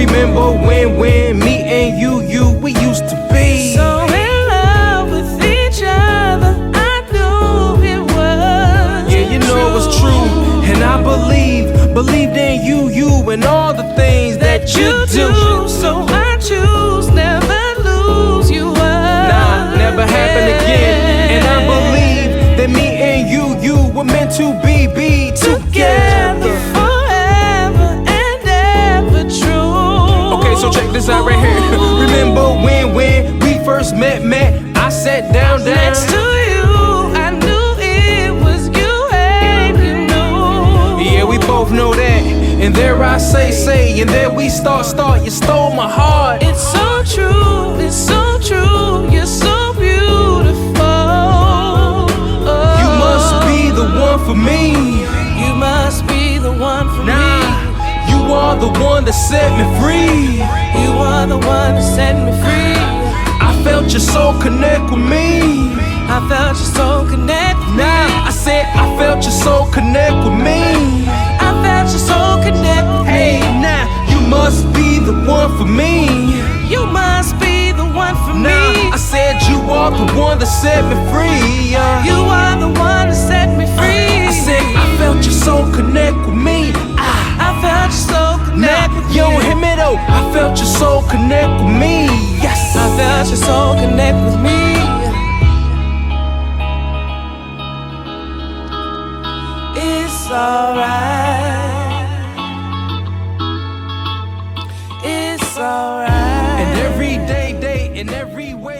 Remember when me and you, we used to be so in love with each other. I knew it was. Yeah, you know it was true. And I believed in you and all the things that you do. So I choose never lose you up. Nah, never happen again. And I believe that me and you were meant to be together. Forever and ever true. Okay, so check this out right here. Remember when we first met? I sat down next to you. I knew it was you, and you knew. Yeah, we both know that. And there I say, and there we start. You stole my heart. It's so true, it's so true. You're so beautiful. You must be the one for me. You must be the one for me. You are the one that set me free. You are the one that set me free. I felt your soul connect with me. I felt your soul connect with me. I said I felt your soul connect with me. I felt your soul connect with me. Hey, now you must be the one for me. You must be the one for me. I said you are the one that set me free. You are the one that set me free. I said I felt your soul connect with me. I felt your soul connect with you. Yo, hear me though. I felt your soul connect with me. Yes, I felt your soul connect with me. It's alright. It's alright. And every day, in every way.